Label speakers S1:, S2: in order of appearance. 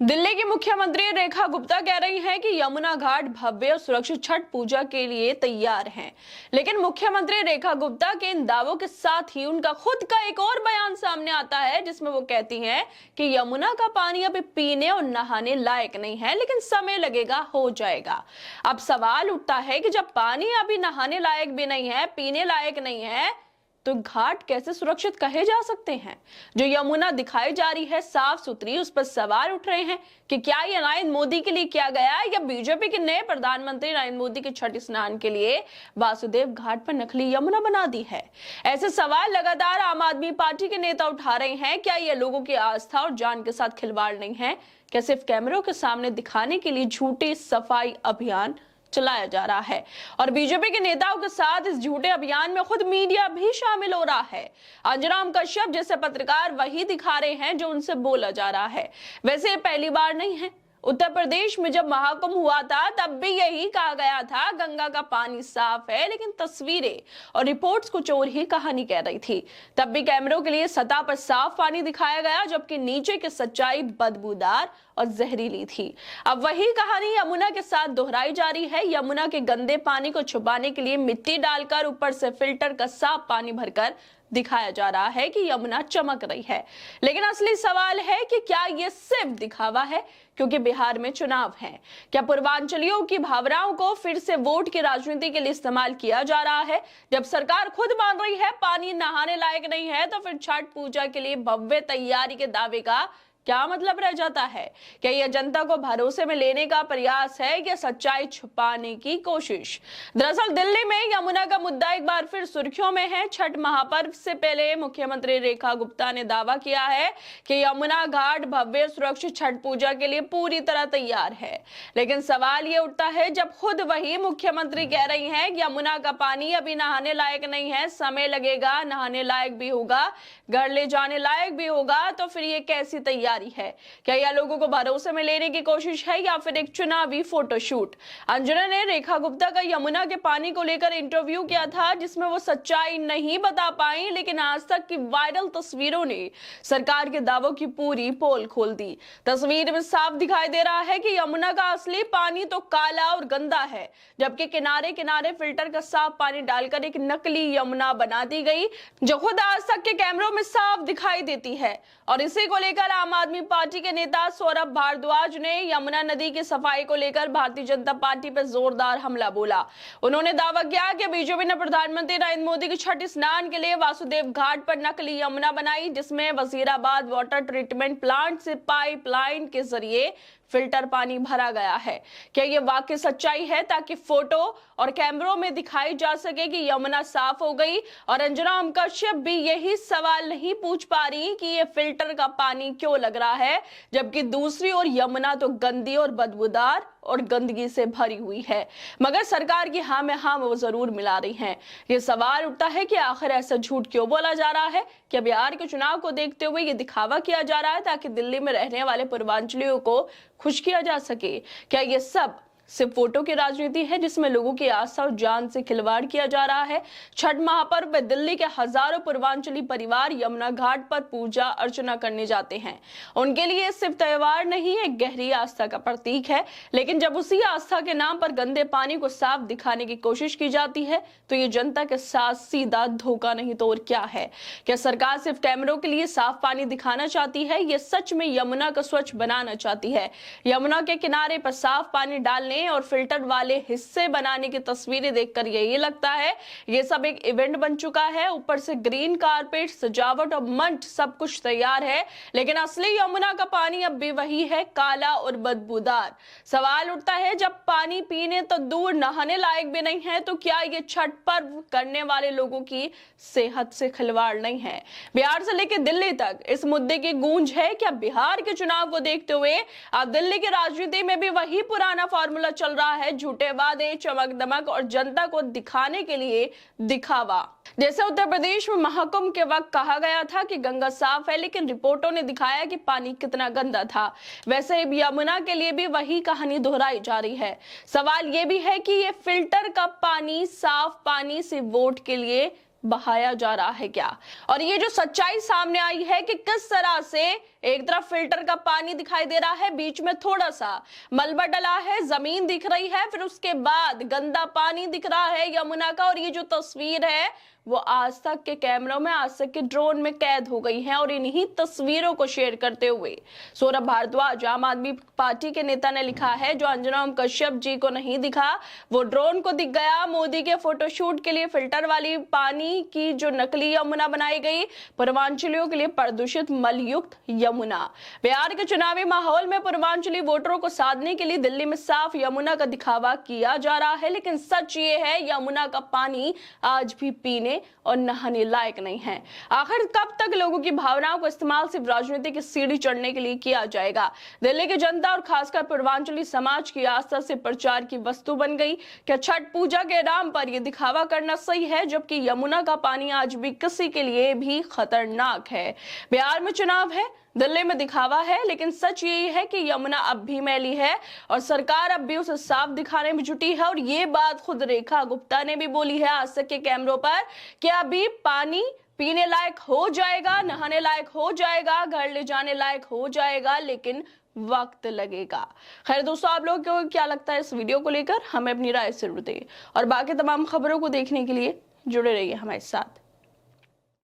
S1: दिल्ली की मुख्यमंत्री रेखा गुप्ता कह रही हैं कि यमुना घाट भव्य और सुरक्षित छठ पूजा के लिए तैयार हैं। लेकिन मुख्यमंत्री रेखा गुप्ता के इन दावों के साथ ही उनका खुद का एक और बयान सामने आता है, जिसमें वो कहती हैं कि यमुना का पानी अभी पीने और नहाने लायक नहीं है, लेकिन समय लगेगा, हो जाएगा। अब सवाल उठता है कि जब पानी अभी नहाने लायक भी नहीं है, पीने लायक नहीं है, तो घाट कैसे सुरक्षित कहे जा सकते हैं? जो यमुना दिखाई जा रही है साफ सुथरी, उस पर सवाल उठ रहे हैं कि क्या ये नरेंद्र मोदी के लिए किया गया या बीजेपी के नए प्रधानमंत्री नरेंद्र मोदी के छठ स्नान के लिए वासुदेव घाट पर नकली यमुना बना दी है। ऐसे सवाल लगातार आम आदमी पार्टी के नेता उठा रहे हैं। क्या ये लोगों की आस्था और जान के साथ खिलवाड़ नहीं है? क्या सिर्फ कैमरों के सामने दिखाने के लिए झूठे सफाई अभियान चलाया जा रहा है? और बीजेपी के नेताओं के साथ इस झूठे अभियान में खुद मीडिया भी शामिल हो रहा है। अंजनाम कश्यप जैसे पत्रकार वही दिखा रहे हैं जो उनसे बोला जा रहा है। वैसे ये पहली बार नहीं है। उत्तर प्रदेश में जब महाकुंभ हुआ था तब भी यही कहा गया था, गंगा का पानी साफ है, लेकिन तस्वीरें और रिपोर्ट्स कुछ और ही कहानी कह रही थी। तब भी कैमरों के लिए सतह पर साफ पानी दिखाया गया, जबकि नीचे की सच्चाई बदबूदार और जहरीली थी। अब वही कहानी यमुना के साथ दोहराई जा रही है। यमुना के गंदे पानी को छुपाने के लिए मिट्टी डालकर ऊपर से फिल्टर का साफ पानी भरकर दिखाया जा रहा है कि यमुना चमक रही है। लेकिन असली सवाल है कि क्या ये सिर्फ दिखावा है, क्योंकि बिहार में चुनाव है? क्या पूर्वांचलियों की भावनाओं को फिर से वोट की राजनीति के लिए इस्तेमाल किया जा रहा है? जब सरकार खुद मान रही है पानी नहाने लायक नहीं है, तो फिर छठ पूजा के लिए भव्य तैयारी के दावे का क्या मतलब रह जाता है? क्या यह जनता को भरोसे में लेने का प्रयास है या सच्चाई छुपाने की कोशिश? दरअसल दिल्ली में यमुना का मुद्दा एक बार फिर सुर्खियों में है। छठ महापर्व से पहले मुख्यमंत्री रेखा गुप्ता ने दावा किया है कि यमुना घाट भव्य सुरक्षित छठ पूजा के लिए पूरी तरह तैयार है। लेकिन सवाल ये उठता है, जब खुद वही मुख्यमंत्री कह रही हैं कि यमुना का पानी अभी नहाने लायक नहीं है, समय लगेगा, नहाने लायक भी होगा, घर ले जाने लायक भी होगा, तो फिर ये कैसी तैयारी है? क्या यह लोगों को भरोसे में लेने की कोशिश है या फिर एक चुनावी फोटोशूट? अंजना ने रेखा गुप्ता का यमुना के पानी को लेकर इंटरव्यू किया था, जिसमें वो सच्चाई नहीं बता पाई, लेकिन आज तक की वायरल तस्वीरों ने सरकार के दावों की पूरी पोल खोल दी। तस्वीर में साफ दिखाई दे रहा है कि यमुना का असली पानी तो काला और गंदा है, जबकि किनारे किनारे फिल्टर का साफ पानी डालकर एक नकली यमुना बना दी गई, जो खुद आज तक के कैमरों में साफ दिखाई देती है। और इसी को लेकर आम आदमी पार्टी के नेता सौरभ भारद्वाज ने यमुना नदी की सफाई को लेकर भारतीय जनता पार्टी पर जोरदार हमला बोला। उन्होंने दावा किया कि बीजेपी ने प्रधानमंत्री नरेंद्र मोदी के छठ स्नान के लिए वासुदेव घाट पर नकली यमुना बनाई, जिसमें वजीराबाद वाटर ट्रीटमेंट प्लांट से पाइपलाइन के जरिए फिल्टर पानी भरा गया है। क्या ये वाकई सच्चाई है, ताकि फोटो और कैमरों में दिखाई जा सके कि यमुना साफ हो गई? और अंजना कश्यप भी यही सवाल नहीं पूछ पा रही कि ये फिल्टर का पानी क्यों लग रहा है, जबकि दूसरी ओर यमुना तो गंदी और बदबूदार और गंदगी से भरी हुई है, मगर सरकार की हाँ में हाँ वो जरूर मिला रही हैं। ये सवाल उठता है कि आखिर ऐसा झूठ क्यों बोला जा रहा है? क्या बिहार के चुनाव को देखते हुए ये दिखावा किया जा रहा है ताकि दिल्ली में रहने वाले पूर्वांचलियों को खुश किया जा सके? क्या ये सब सिर्फ वोटों की राजनीति है, जिसमें लोगों की आस्था और जान से खिलवाड़ किया जा रहा है? छठ महापर्व में दिल्ली के हजारों पूर्वांचली परिवार यमुना घाट पर पूजा अर्चना करने जाते हैं। उनके लिए सिर्फ त्योहार नहीं, एक गहरी आस्था का प्रतीक है। लेकिन जब उसी आस्था के नाम पर गंदे पानी को साफ दिखाने की कोशिश की जाती है, तो ये जनता के साथ सीधा धोखा नहीं तो और क्या है? क्या सरकार सिर्फ कैमरों के लिए साफ पानी दिखाना चाहती है, ये सच में यमुना को स्वच्छ बनाना चाहती है? यमुना के किनारे पर साफ पानी डालने और फिल्टर वाले हिस्से बनाने की तस्वीरें देखकर यही लगता है ये सब एक इवेंट बन चुका है। ऊपर से ग्रीन कारपेट, सजावट और मंच सब कुछ तैयार है, लेकिन असली यमुना का पानी अब भी वही है, काला और बदबूदार। सवाल उठता है, जब पानी पीने तो दूर नहाने लायक भी नहीं है, तो क्या ये छठ पर्व करने वाले लोगों की सेहत से खिलवाड़ नहीं है? बिहार से लेकर दिल्ली तक इस मुद्दे की गूंज है। क्या बिहार के चुनाव को देखते हुए अब दिल्ली की राजनीति में भी वही पुराना फॉर्मूला चल रहा है? झूठे वादे, चमक दमक और जनता को दिखाने के लिए दिखावा। जैसे उत्तर प्रदेश में महाकुंभ के वक्त कहा गया था कि गंगा साफ है, लेकिन रिपोर्टों ने दिखाया कि पानी कितना गंदा था, वैसे यमुना के लिए भी वही कहानी दोहराई जा रही है। सवाल यह भी है कि ये फिल्टर का पानी साफ पानी से वोट के लिए बहाया जा रहा है क्या? और ये जो सच्चाई सामने आई है कि किस तरह से एक तरफ फिल्टर का पानी दिखाई दे रहा है, बीच में थोड़ा सा मलबा डला है, जमीन दिख रही है, फिर उसके बाद गंदा पानी दिख रहा है यमुना का। और ये जो तस्वीर है वो आज तक के कैमरों में, आज तक के ड्रोन में कैद हो गई हैं। और इन्हीं तस्वीरों को शेयर करते हुए सौरभ भारद्वाज, आम आदमी पार्टी के नेता, ने लिखा है, जो अंजना ओम कश्यप जी को नहीं दिखा वो ड्रोन को दिख गया। मोदी के फोटोशूट के लिए फिल्टर वाली पानी की जो नकली यमुना बनाई गई, पूर्वांचलियों के लिए प्रदूषित मलयुक्त यमुना। बिहार के चुनावी माहौल में पूर्वांचली वोटरों को साधने के लिए दिल्ली में साफ यमुना का दिखावा किया जा रहा है, लेकिन सच ये है यमुना का पानी आज भी पीने और नहाने लायक नहीं है। आखिर कब तक लोगों की भावनाओं को इस्तेमाल सिर्फ राजनीति की सीढ़ी चढ़ने के लिए किया जाएगा? दिल्ली की जनता और खासकर पूर्वांचली समाज की आस्था से प्रचार की वस्तु बन गई। क्या छठ पूजा के नाम पर यह दिखावा करना सही है, जबकि यमुना का पानी आज भी किसी के लिए भी खतरनाक है? बिहार में चुनाव है, दिल्ली में दिखावा है, लेकिन सच यही है कि यमुना अब भी मैली है और सरकार अब भी उसे साफ दिखाने में जुटी है। और ये बात खुद रेखा गुप्ता ने भी बोली है आज तक के कैमरों पर कि अभी पानी पीने लायक हो जाएगा, नहाने लायक हो जाएगा, घर ले जाने लायक हो जाएगा, लेकिन वक्त लगेगा। खैर दोस्तों, आप लोगों को क्या लगता है इस वीडियो को लेकर? हमें अपनी राय जरूर दें और बाकी तमाम खबरों को देखने के लिए जुड़े रहिए हमारे साथ।